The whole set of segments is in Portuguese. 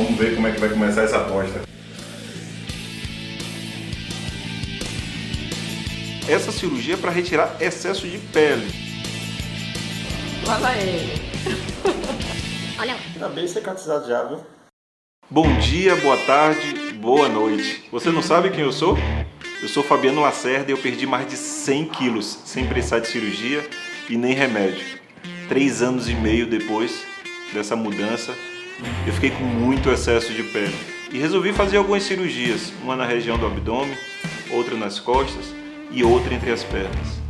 Vamos ver como é que vai começar essa aposta. Essa cirurgia é para retirar excesso de pele. Lá vai ele. Olha. Tá bem cicatrizado já, viu? Bom dia, boa tarde, boa noite. Você não sabe quem eu sou? Eu sou Fabiano Lacerda e eu perdi mais de 100 quilos sem precisar de cirurgia e nem remédio. 3 anos e meio depois dessa mudança, eu fiquei com muito excesso de pele e resolvi fazer algumas cirurgias, uma na região do abdômen, outra nas costas e outra entre as pernas.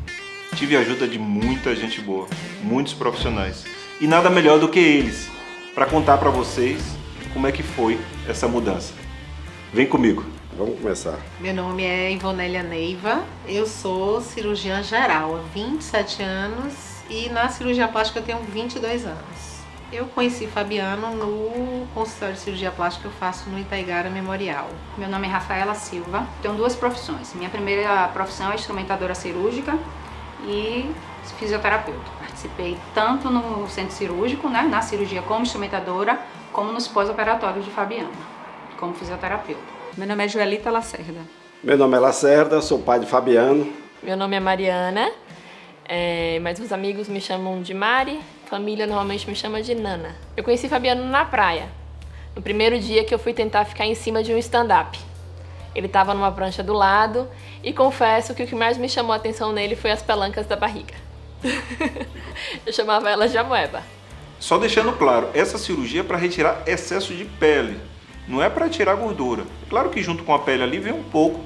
Tive a ajuda de muita gente boa, muitos profissionais e nada melhor do que eles para contar para vocês como é que foi essa mudança. Vem comigo. Vamos começar. Meu nome é Ivonélia Neiva, eu sou cirurgiã geral há 27 anos e na cirurgia plástica eu tenho 22 anos. Eu conheci Fabiano no consultório de cirurgia plástica que eu faço no Itaigara Memorial. Meu nome é Rafaela Silva, tenho 2 profissões. Minha primeira profissão é instrumentadora cirúrgica e fisioterapeuta. Participei tanto no centro cirúrgico, né, na cirurgia como instrumentadora, como nos pós-operatórios de Fabiano, como fisioterapeuta. Meu nome é Joelita Lacerda. Meu nome é Lacerda, sou pai de Fabiano. Meu nome é Mariana, mas os amigos me chamam de Mari, família normalmente me chama de Nana. Eu conheci Fabiano na praia, no primeiro dia que eu fui tentar ficar em cima de um stand-up. Ele estava numa prancha do lado e confesso que o que mais me chamou a atenção nele foi as pelancas da barriga. Eu chamava elas de amoeba. Só deixando claro, essa cirurgia é para retirar excesso de pele, não é para tirar gordura. Claro que junto com a pele ali vem um pouco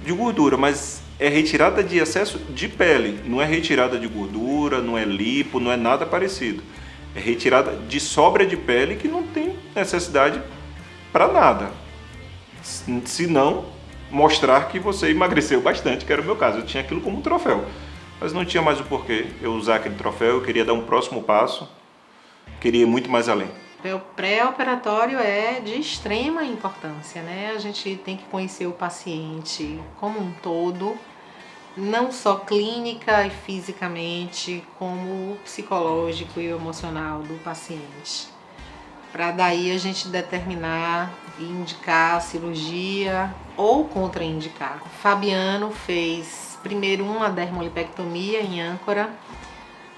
de gordura, mas é retirada de excesso de pele, não é retirada de gordura, não é lipo, não é nada parecido. É retirada de sobra de pele que não tem necessidade para nada. Se não mostrar que você emagreceu bastante, que era o meu caso. Eu tinha aquilo como um troféu, mas não tinha mais o porquê eu usar aquele troféu. Eu queria dar um próximo passo, queria ir muito mais além. O pré-operatório é de extrema importância, né? A gente tem que conhecer o paciente como um todo, não só clínica e fisicamente, como psicológico e emocional do paciente. Para daí a gente determinar e indicar a cirurgia ou contraindicar. Fabiano fez primeiro uma dermolipectomia em âncora.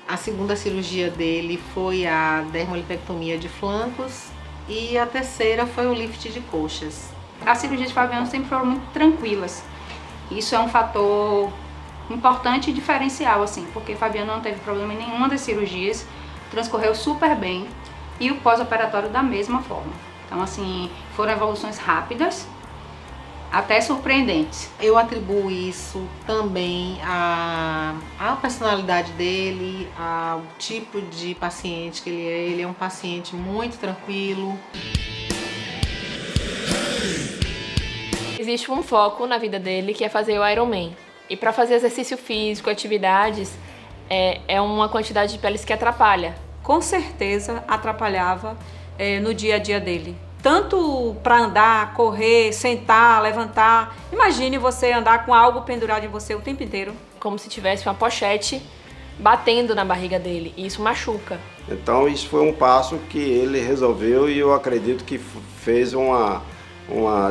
A segunda cirurgia dele foi a dermolipectomia de flancos e a terceira foi o lift de coxas. As cirurgias de Fabiano sempre foram muito tranquilas. Isso é um fator importante e diferencial, assim, porque Fabiano não teve problema em nenhuma das cirurgias, transcorreu super bem e o pós-operatório da mesma forma. Então, assim, foram evoluções rápidas, até surpreendentes. Eu atribuo isso também à personalidade dele, ao tipo de paciente que ele é. Ele é um paciente muito tranquilo. Existe um foco na vida dele que é fazer o Ironman. E para fazer exercício físico, atividades, é uma quantidade de peles que atrapalha. Com certeza atrapalhava no dia a dia dele. Tanto para andar, correr, sentar, levantar. Imagine você andar com algo pendurado em você o tempo inteiro. Como se tivesse uma pochete batendo na barriga dele, e isso machuca. Então isso foi um passo que ele resolveu e eu acredito que fez uma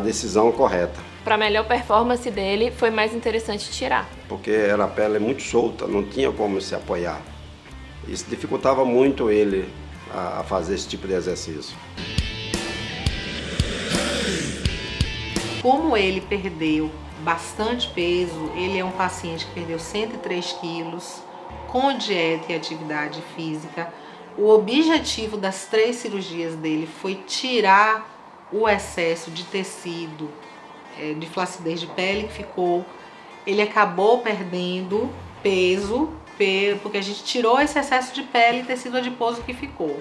decisão correta. Para a melhor performance dele, foi mais interessante tirar. Porque era a pele muito solta, não tinha como se apoiar. Isso dificultava muito ele a fazer esse tipo de exercício. Como ele perdeu bastante peso, ele é um paciente que perdeu 103 quilos com dieta e atividade física. O objetivo das 3 cirurgias dele foi tirar o excesso de tecido, de flacidez de pele que ficou. Ele acabou perdendo peso, porque a gente tirou esse excesso de pele e tecido adiposo que ficou.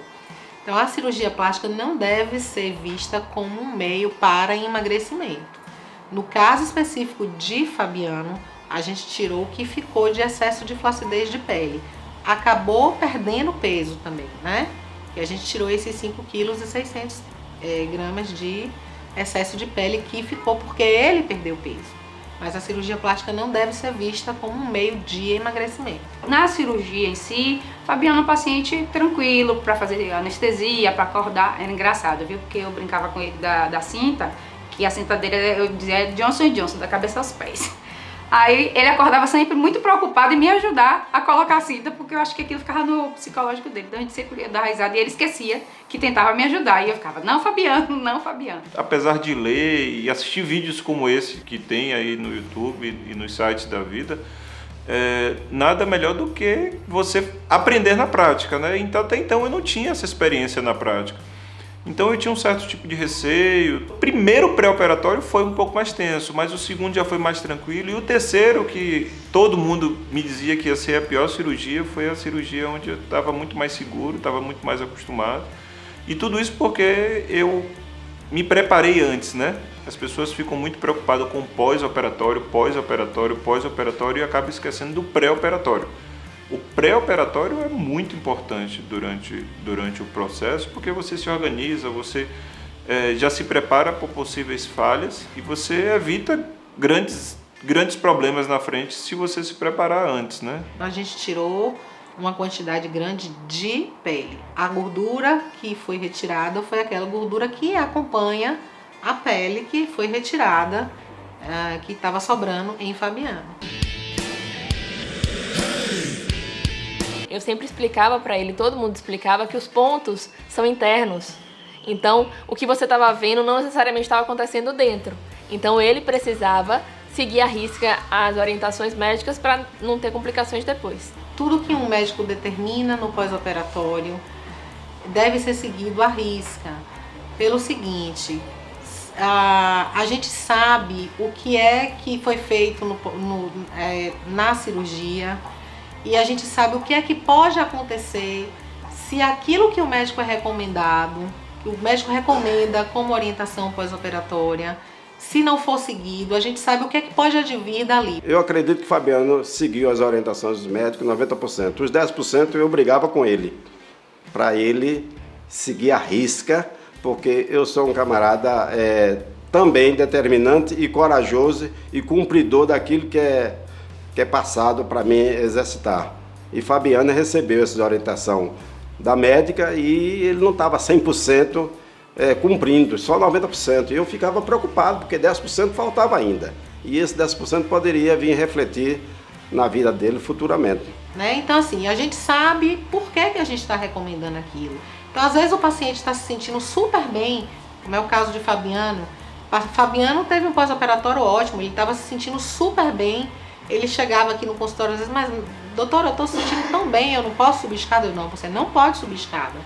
Então a cirurgia plástica não deve ser vista como um meio para emagrecimento. No caso específico de Fabiano, a gente tirou o que ficou de excesso de flacidez de pele. Acabou perdendo peso também, né? E a gente tirou esses 5,6 kg de excesso de pele que ficou porque ele perdeu peso. Mas a cirurgia plástica não deve ser vista como um meio de emagrecimento. Na cirurgia em si, Fabiano é um paciente tranquilo para fazer anestesia, para acordar. Era engraçado, viu? Porque eu brincava com ele da cinta, que a cinta dele, eu dizia Johnson & Johnson, da cabeça aos pés. Aí ele acordava sempre muito preocupado em me ajudar a colocar a cinta, porque eu acho que aquilo ficava no psicológico dele. Então a gente sempre ia dar risada e ele esquecia que tentava me ajudar. E eu ficava, não, Fabiano, não, Fabiano. Apesar de ler e assistir vídeos como esse que tem aí no YouTube e nos sites da vida, nada melhor do que você aprender na prática, né? Então, até então eu não tinha essa experiência na prática. Então eu tinha um certo tipo de receio. O primeiro pré-operatório foi um pouco mais tenso, mas o segundo já foi mais tranquilo. E o terceiro, que todo mundo me dizia que ia ser a pior cirurgia, foi a cirurgia onde eu estava muito mais seguro, estava muito mais acostumado. E tudo isso porque eu me preparei antes, né? As pessoas ficam muito preocupadas com pós-operatório e acabam esquecendo do pré-operatório. O pré-operatório é muito importante durante o processo, porque você se organiza, você já se prepara para possíveis falhas e você evita grandes problemas na frente se você se preparar antes, né? A gente tirou uma quantidade grande de pele. A gordura que foi retirada foi aquela gordura que acompanha a pele que foi retirada, que estava sobrando em Fabiano. Eu sempre explicava para ele, todo mundo explicava que os pontos são internos. Então, o que você estava vendo não necessariamente estava acontecendo dentro. Então, ele precisava seguir à risca as orientações médicas para não ter complicações depois. Tudo que um médico determina no pós-operatório deve ser seguido à risca. Pelo seguinte, a gente sabe o que é que foi feito na cirurgia, e a gente sabe o que é que pode acontecer se aquilo que o médico é recomendado, que o médico recomenda como orientação pós-operatória, se não for seguido, a gente sabe o que é que pode advir dali. Eu acredito que Fabiano seguiu as orientações dos médicos 90%. Os 10% eu brigava com ele, para ele seguir a risca, porque eu sou um camarada também determinante e corajoso e cumpridor daquilo que é passado para mim exercitar. E Fabiano recebeu essa orientação da médica e ele não estava 100% cumprindo, só 90%. E eu ficava preocupado, porque 10% faltava ainda. E esse 10% poderia vir refletir na vida dele futuramente. Então, assim, a gente sabe por que a gente está recomendando aquilo. Então, às vezes o paciente está se sentindo super bem, como é o caso de Fabiano. Fabiano teve um pós-operatório ótimo, ele estava se sentindo super bem. Ele chegava aqui no consultório às vezes, mas doutora, eu estou se sentindo tão bem, eu não posso subir escada? Não, você não pode subir escada.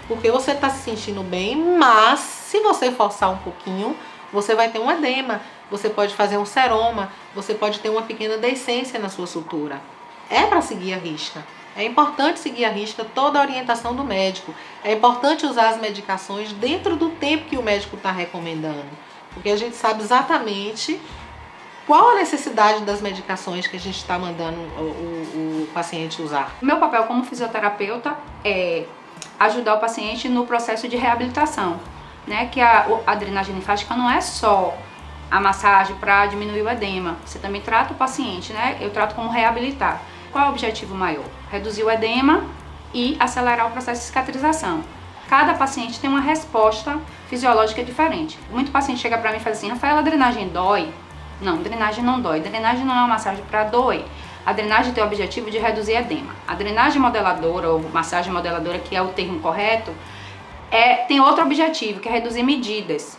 Porque você está se sentindo bem, mas se você forçar um pouquinho, você vai ter um edema, você pode fazer um seroma, você pode ter uma pequena deiscência na sua sutura. É para seguir a risca. É importante seguir a risca toda a orientação do médico. É importante usar as medicações dentro do tempo que o médico está recomendando. Porque a gente sabe exatamente qual a necessidade das medicações que a gente está mandando o paciente usar. O meu papel como fisioterapeuta é ajudar o paciente no processo de reabilitação, né? Que a drenagem linfática não é só a massagem para diminuir o edema, você também trata o paciente, né? Eu trato como reabilitar. Qual é o objetivo maior? Reduzir o edema e acelerar o processo de cicatrização. Cada paciente tem uma resposta fisiológica diferente. Muito paciente chega para mim e fala assim, Rafaela, a drenagem dói? Não, drenagem não dói. Drenagem não é uma massagem para doer. A drenagem tem o objetivo de reduzir edema. A drenagem modeladora, ou massagem modeladora, que é o termo correto, tem outro objetivo, que é reduzir medidas.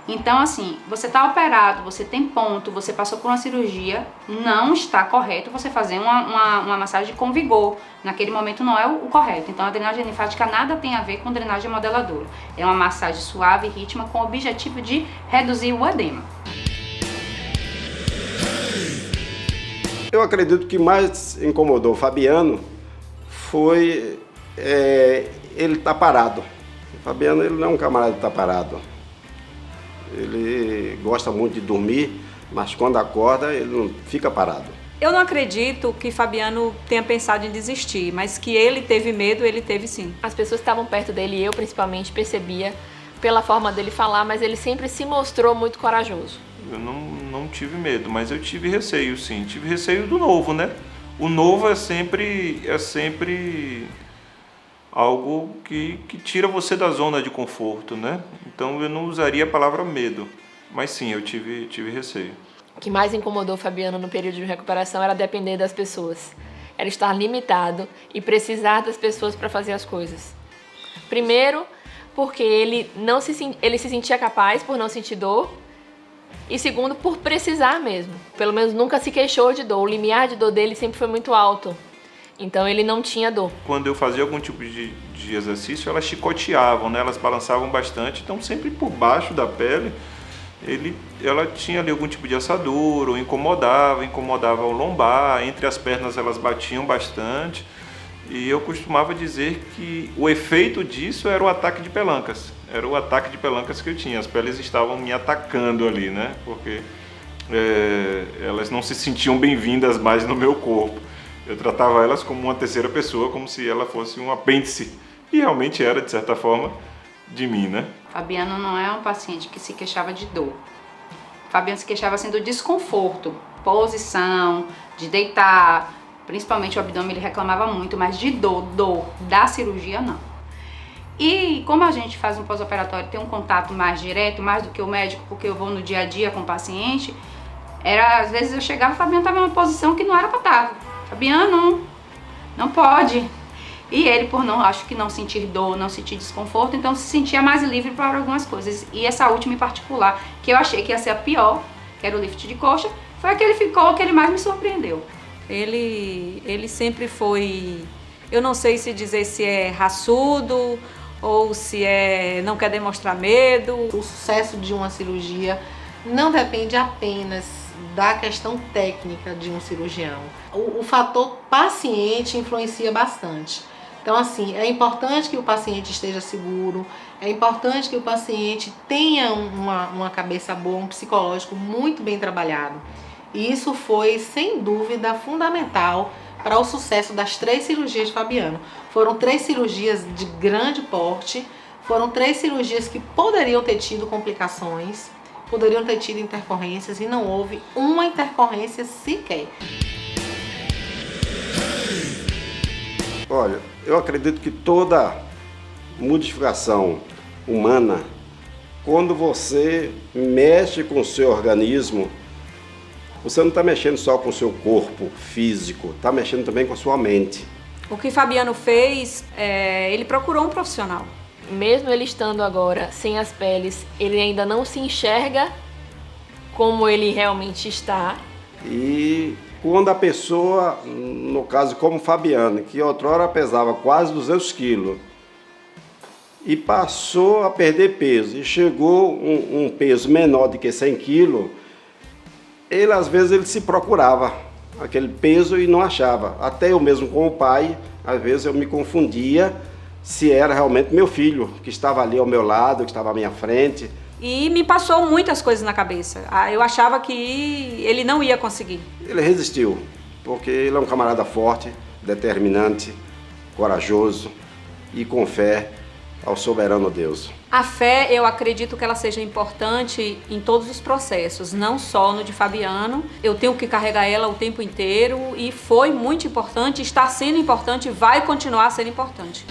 Então, assim, você está operado, você tem ponto, você passou por uma cirurgia, não está correto você fazer uma massagem com vigor. Naquele momento não é o correto. Então, a drenagem linfática nada tem a ver com drenagem modeladora. É uma massagem suave e rítmica com o objetivo de reduzir o edema. Eu acredito que mais incomodou o Fabiano foi ele estar parado. O Fabiano ele não é um camarada que está parado. Ele gosta muito de dormir, mas quando acorda ele não fica parado. Eu não acredito que Fabiano tenha pensado em desistir, mas que ele teve medo, ele teve sim. As pessoas que estavam perto dele, e eu principalmente, percebia pela forma dele falar, mas ele sempre se mostrou muito corajoso. Eu não tive medo, mas eu tive receio, sim. Tive receio do novo, né? O novo é sempre algo que tira você da zona de conforto, né? Então eu não usaria a palavra medo, mas sim, eu tive receio. O que mais incomodou o Fabiano no período de recuperação era depender das pessoas. Era estar limitado e precisar das pessoas para fazer as coisas. Primeiro, porque ele se sentia capaz por não sentir dor. E segundo, por precisar mesmo. Pelo menos nunca se queixou de dor. O limiar de dor dele sempre foi muito alto. Então ele não tinha dor. Quando eu fazia algum tipo de exercício, elas chicoteavam, né? Elas balançavam bastante. Então sempre por baixo da pele, ela tinha ali algum tipo de assadura, ou incomodava o lombar. Entre as pernas elas batiam bastante. E eu costumava dizer que o efeito disso era o ataque de pelancas. Era o ataque de pelancas que eu tinha. As peles estavam me atacando ali, né? Porque elas não se sentiam bem-vindas mais no meu corpo. Eu tratava elas como uma terceira pessoa, como se ela fosse um apêndice. E realmente era, de certa forma, de mim, né? Fabiano não é um paciente que se queixava de dor. Fabiano se queixava assim do desconforto, posição, de deitar, principalmente o abdômen ele reclamava muito, mas de dor da cirurgia não. E como a gente faz um pós-operatório, tem um contato mais direto, mais do que o médico, porque eu vou no dia a dia com o paciente, às vezes eu chegava e o Fabiano estava em uma posição que não era para estar. Fabiano, não pode. E ele, acho que não sentir dor, não sentir desconforto, então se sentia mais livre para algumas coisas. E essa última em particular, que eu achei que ia ser a pior, que era o lift de coxa, foi a que ele mais me surpreendeu. Ele sempre foi, eu não sei se dizer se é raçudo ou se não quer demonstrar medo. O sucesso de uma cirurgia não depende apenas da questão técnica de um cirurgião. O fator paciente influencia bastante. Então, assim, é importante que o paciente esteja seguro, é importante que o paciente tenha uma cabeça boa, um psicológico muito bem trabalhado. E isso foi, sem dúvida, fundamental para o sucesso das 3 cirurgias de Fabiano. Foram 3 cirurgias de grande porte, foram 3 cirurgias que poderiam ter tido complicações, poderiam ter tido intercorrências, e não houve uma intercorrência sequer. Olha, eu acredito que toda modificação humana, quando você mexe com o seu organismo, você não está mexendo só com o seu corpo físico, está mexendo também com a sua mente. O que Fabiano fez, ele procurou um profissional. Mesmo ele estando agora sem as peles, ele ainda não se enxerga como ele realmente está. E quando a pessoa, no caso como Fabiano, que outrora pesava quase 200 quilos, e passou a perder peso, e chegou um peso menor do que 100 quilos, às vezes ele se procurava aquele peso e não achava. Até eu mesmo com o pai, às vezes eu me confundia se era realmente meu filho, que estava ali ao meu lado, que estava à minha frente. E me passou muitas coisas na cabeça. Eu achava que ele não ia conseguir. Ele resistiu, porque ele é um camarada forte, determinante, corajoso e com fé ao soberano Deus. A fé, eu acredito que ela seja importante em todos os processos, não só no de Fabiano. Eu tenho que carregar ela o tempo inteiro e foi muito importante, está sendo importante e vai continuar sendo importante.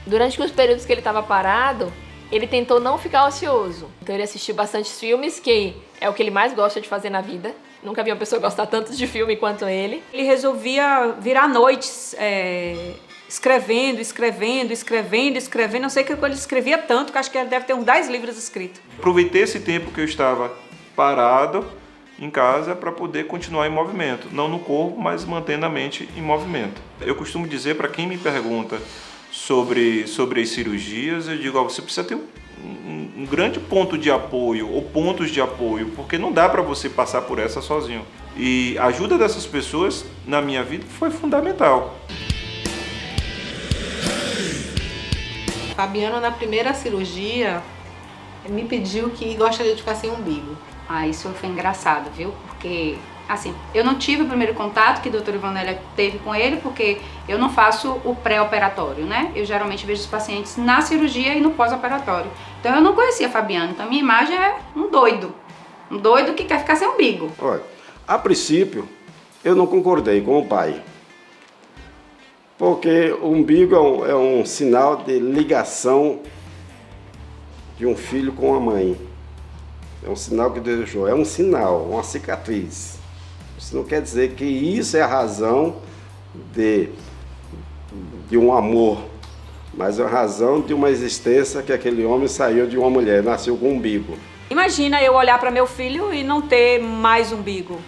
Durante os períodos que ele estava parado, ele tentou não ficar ocioso. Então ele assistiu bastante filmes, que é o que ele mais gosta de fazer na vida. Nunca vi uma pessoa gostar tanto de filme quanto ele. Ele resolvia virar noites escrevendo. Não sei o que ele escrevia tanto, que acho que ele deve ter uns 10 livros escritos. Aproveitei esse tempo que eu estava parado em casa para poder continuar em movimento. Não no corpo, mas mantendo a mente em movimento. Eu costumo dizer para quem me pergunta sobre as cirurgias, eu digo, você precisa ter um grande ponto de apoio ou pontos de apoio, porque não dá para você passar por essa sozinho. E a ajuda dessas pessoas na minha vida foi fundamental. Fabiano, na primeira cirurgia, me pediu que gostaria de ficar sem umbigo. Isso foi engraçado, viu? Porque Assim, eu não tive o primeiro contato que a doutora Ivanélia teve com ele, porque eu não faço o pré-operatório, né? Eu geralmente vejo os pacientes na cirurgia e no pós-operatório. Então eu não conhecia Fabiano, então a minha imagem é um doido que quer ficar sem umbigo. Olha, a princípio, eu não concordei com o pai. Porque o umbigo é um sinal de ligação de um filho com a mãe. É um sinal que Deus deixou. É um sinal, uma cicatriz. Isso não quer dizer que isso é a razão de um amor, mas é a razão de uma existência que aquele homem saiu de uma mulher, nasceu com um umbigo. Imagina eu olhar para meu filho e não ter mais umbigo,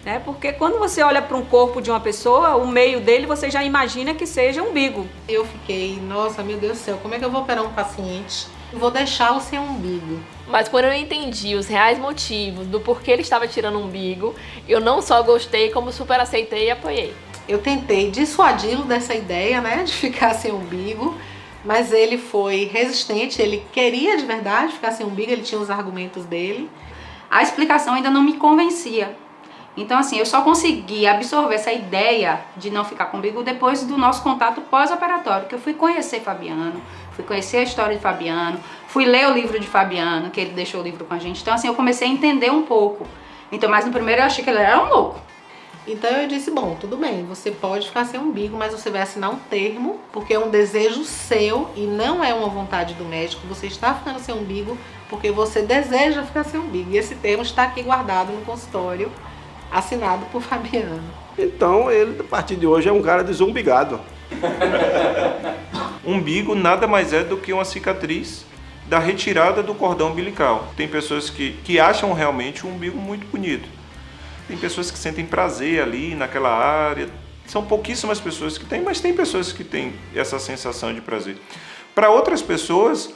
né? Porque quando você olha para um corpo de uma pessoa, o meio dele você já imagina que seja umbigo. Eu fiquei, nossa, meu Deus do céu, como é que eu vou operar um paciente e vou deixá-lo sem umbigo? Mas quando eu entendi os reais motivos do porquê ele estava tirando o umbigo, eu não só gostei, como super aceitei e apoiei. Eu tentei dissuadi-lo dessa ideia, né, de ficar sem umbigo, mas ele foi resistente, ele queria de verdade ficar sem umbigo, ele tinha os argumentos dele. A explicação ainda não me convencia. Então, assim, eu só consegui absorver essa ideia de não ficar com umbigo depois do nosso contato pós-operatório, que eu fui conhecer Fabiano, fui conhecer a história de Fabiano, fui ler o livro de Fabiano, que ele deixou o livro com a gente. Então, assim, eu comecei a entender um pouco. Então, mas no primeiro eu achei que ele era um louco. Então eu disse, bom, tudo bem, você pode ficar sem umbigo, mas você vai assinar um termo, porque é um desejo seu e não é uma vontade do médico. Você está ficando sem umbigo porque você deseja ficar sem umbigo. E esse termo está aqui guardado no consultório, assinado por Fabiano. Então ele, a partir de hoje, é um cara desumbigado. Umbigo nada mais é do que uma cicatriz da retirada do cordão umbilical. Tem pessoas que acham realmente o umbigo muito bonito. Tem pessoas que sentem prazer ali naquela área. São pouquíssimas pessoas que têm, mas tem pessoas que têm essa sensação de prazer. Para outras pessoas,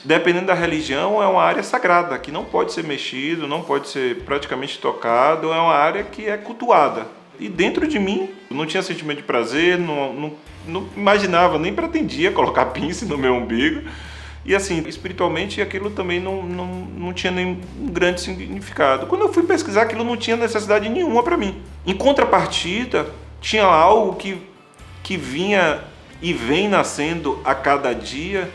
dependendo da religião, é uma área sagrada, que não pode ser mexido, não pode ser praticamente tocado, é uma área que é cultuada. E dentro de mim, eu não tinha sentimento de prazer, não imaginava, nem pretendia colocar pince no meu umbigo. E assim, espiritualmente aquilo também não tinha nenhum grande significado. Quando eu fui pesquisar, aquilo não tinha necessidade nenhuma para mim. Em contrapartida, tinha algo que vinha e vem nascendo a cada dia,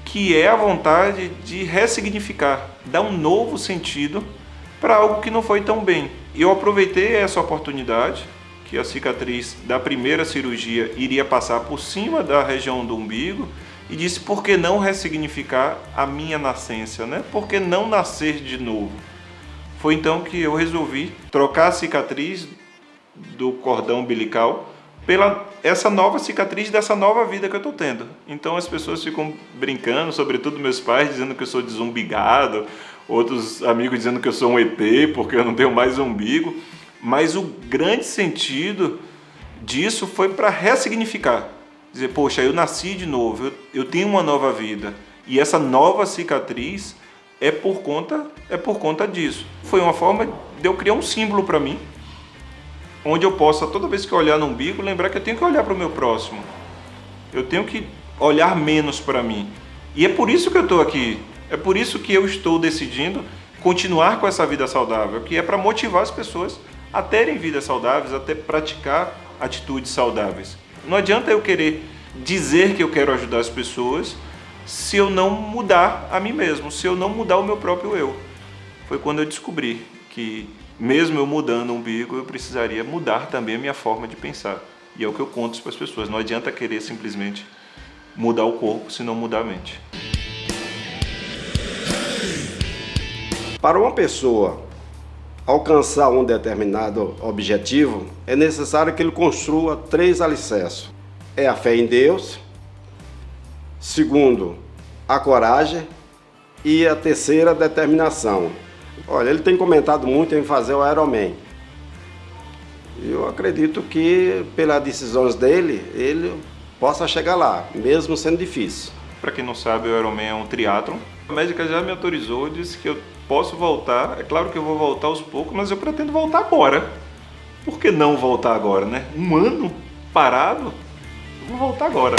que é a vontade de ressignificar, dar um novo sentido para algo que não foi tão bem. Eu aproveitei essa oportunidade, que a cicatriz da primeira cirurgia iria passar por cima da região do umbigo, e disse, por que não ressignificar a minha nascença, né? Por que não nascer de novo? Foi então que eu resolvi trocar a cicatriz do cordão umbilical pela essa nova cicatriz dessa nova vida que eu estou tendo. Então as pessoas ficam brincando, sobretudo meus pais, dizendo que eu sou desumbigado, outros amigos dizendo que eu sou um ET porque eu não tenho mais umbigo. Mas o grande sentido disso foi para ressignificar. Dizer, poxa, eu nasci de novo, eu tenho uma nova vida. E essa nova cicatriz é por conta disso. Foi uma forma de eu criar um símbolo para mim, onde eu possa, toda vez que eu olhar no umbigo, lembrar que eu tenho que olhar para o meu próximo. Eu tenho que olhar menos para mim. E é por isso que eu estou aqui. É por isso que eu estou decidindo continuar com essa vida saudável, que é para motivar as pessoas a terem vidas saudáveis, a praticar atitudes saudáveis. Não adianta eu querer dizer que eu quero ajudar as pessoas se eu não mudar a mim mesmo, se eu não mudar o meu próprio eu. Foi quando eu descobri que, mesmo eu mudando o umbigo, eu precisaria mudar também a minha forma de pensar. E é o que eu conto para as pessoas. Não adianta querer simplesmente mudar o corpo se não mudar a mente. Para uma pessoa alcançar um determinado objetivo, é necessário que ele construa 3 alicerces. É a fé em Deus, segundo, a coragem e a terceira, a determinação. Olha, ele tem comentado muito em fazer o Ironman. Eu acredito que, pelas decisões dele, ele possa chegar lá, mesmo sendo difícil. Para quem não sabe, o Ironman é um triatlon. A médica já me autorizou, disse que eu posso voltar. É claro que eu vou voltar aos poucos, mas eu pretendo voltar agora. Por que não voltar agora, né? Um ano parado? Eu vou voltar agora.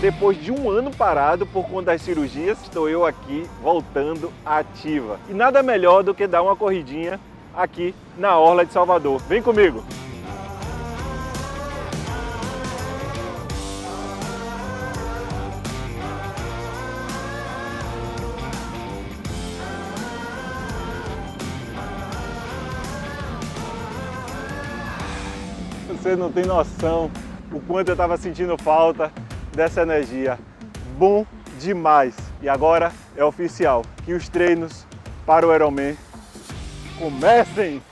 Depois de um ano parado por conta das cirurgias, estou eu aqui voltando ativa. E nada melhor do que dar uma corridinha aqui na Orla de Salvador. Vem comigo! Você não tem noção o quanto eu estava sentindo falta dessa energia. Bom demais! E agora é oficial que os treinos para o Ironman comecem!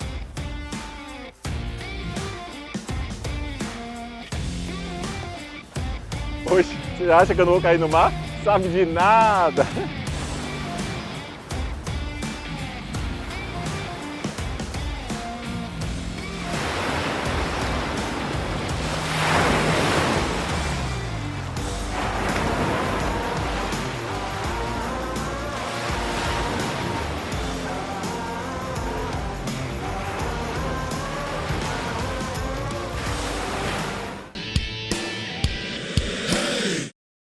Poxa, você acha que eu não vou cair no mar? Sabe de nada!